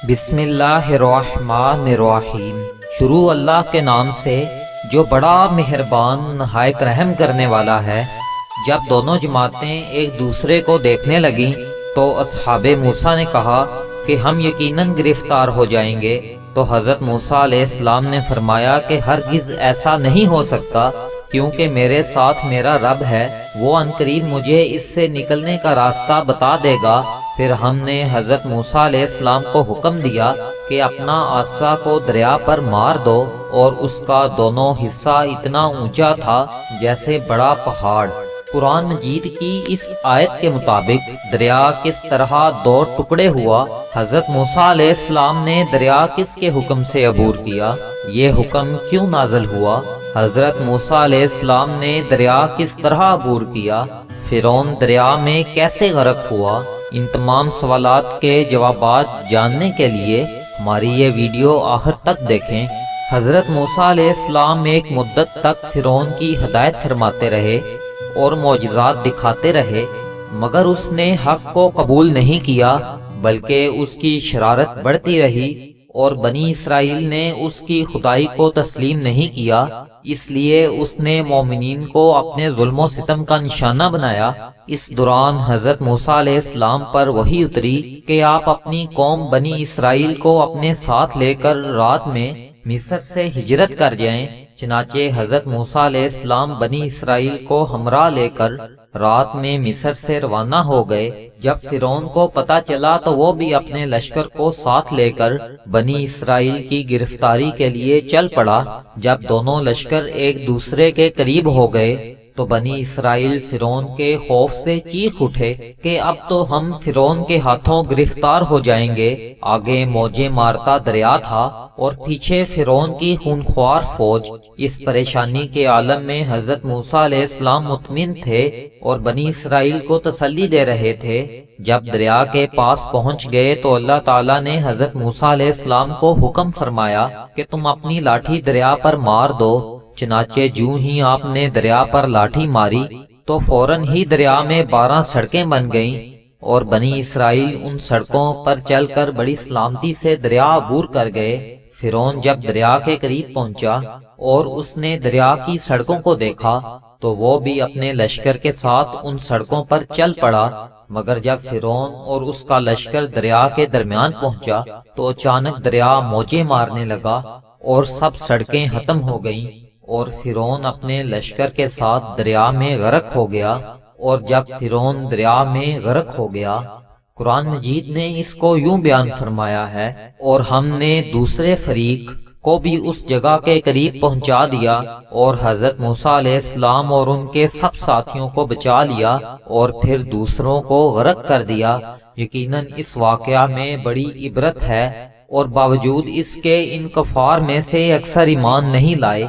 بسم اللہ الرحمن الرحیم۔ شروع اللہ کے نام سے جو بڑا مہربان نہایت رحم کرنے والا ہے۔ جب دونوں جماعتیں ایک دوسرے کو دیکھنے لگیں تو اصحاب موسیٰ نے کہا کہ ہم یقیناً گرفتار ہو جائیں گے، تو حضرت موسیٰ علیہ السلام نے فرمایا کہ ہرگز ایسا نہیں ہو سکتا، کیونکہ میرے ساتھ میرا رب ہے، وہ عنقریب مجھے اس سے نکلنے کا راستہ بتا دے گا۔ پھر ہم نے حضرت موسیٰ علیہ السلام کو حکم دیا کہ اپنا عصا کو دریا پر مار دو، اور اس کا دونوں حصہ اتنا اونچا تھا جیسے بڑا پہاڑ۔ قرآن مجید کی اس آیت کے مطابق دریا کس طرح دو ٹکڑے ہوا، حضرت موسیٰ علیہ السلام نے دریا کس کے حکم سے عبور کیا، یہ حکم کیوں نازل ہوا، حضرت موسیٰ علیہ السلام نے دریا کس طرح عبور کیا، فرعون دریا میں کیسے غرق ہوا، ان تمام سوالات کے جوابات جاننے کے لیے ہماری یہ ویڈیو آخر تک دیکھیں۔ حضرت موسیٰ علیہ السلام ایک مدت تک فرعون کی ہدایت فرماتے رہے اور معجزات دکھاتے رہے، مگر اس نے حق کو قبول نہیں کیا، بلکہ اس کی شرارت بڑھتی رہی، اور بنی اسرائیل نے اس کی خدائی کو تسلیم نہیں کیا، اس لیے اس نے مومنین کو اپنے ظلم و ستم کا نشانہ بنایا۔ اس دوران حضرت موسیٰ علیہ السلام پر وحی اتری کہ آپ اپنی قوم بنی اسرائیل کو اپنے ساتھ لے کر رات میں مصر سے ہجرت کر جائیں۔ چنانچہ حضرت موسیٰ علیہ السلام بنی اسرائیل کو ہمراہ لے کر رات میں مصر سے روانہ ہو گئے۔ جب فرعون کو پتہ چلا تو وہ بھی اپنے لشکر کو ساتھ لے کر بنی اسرائیل کی گرفتاری کے لیے چل پڑا۔ جب دونوں لشکر ایک دوسرے کے قریب ہو گئے تو بنی اسرائیل فرعون کے خوف سے چیخ اٹھے کہ اب تو ہم فرعون کے ہاتھوں گرفتار ہو جائیں گے۔ آگے موجیں مارتا دریا تھا اور پیچھے فرعون کی خونخوار فوج۔ اس پریشانی کے عالم میں حضرت موسیٰ علیہ السلام مطمئن تھے اور بنی اسرائیل کو تسلی دے رہے تھے۔ جب دریا کے پاس پہنچ گئے تو اللہ تعالیٰ نے حضرت موسیٰ علیہ السلام کو حکم فرمایا کہ تم اپنی لاٹھی دریا پر مار دو۔ چنانچہ جوں ہی آپ نے دریا پر لاٹھی ماری تو فوراً ہی دریا میں 12 سڑکیں بن گئیں، اور بنی اسرائیل ان سڑکوں پر چل کر بڑی سلامتی سے دریا عبور کر گئے۔ فرعون جب دریا کے قریب پہنچا اور اس نے دریا کی سڑکوں کو دیکھا تو وہ بھی اپنے لشکر کے ساتھ ان سڑکوں پر چل پڑا، مگر جب فرعون اور اس کا لشکر دریا کے درمیان پہنچا تو اچانک دریا موجیں مارنے لگا اور سب سڑکیں ختم ہو گئیں، اور فرعون اپنے لشکر کے ساتھ دریا میں غرق ہو گیا۔ اور جب فرعون دریا میں غرق ہو گیا، قرآن مجید نے اس کو یوں بیان فرمایا ہے، اور ہم نے دوسرے فریق کو بھی اس جگہ کے قریب پہنچا دیا، اور حضرت موسیٰ علیہ السلام اور ان کے سب ساتھیوں کو بچا لیا، اور پھر دوسروں کو غرق کر دیا۔ یقیناً اس واقعہ میں بڑی عبرت ہے، اور باوجود اس کے ان کفار میں سے اکثر ایمان نہیں لائے۔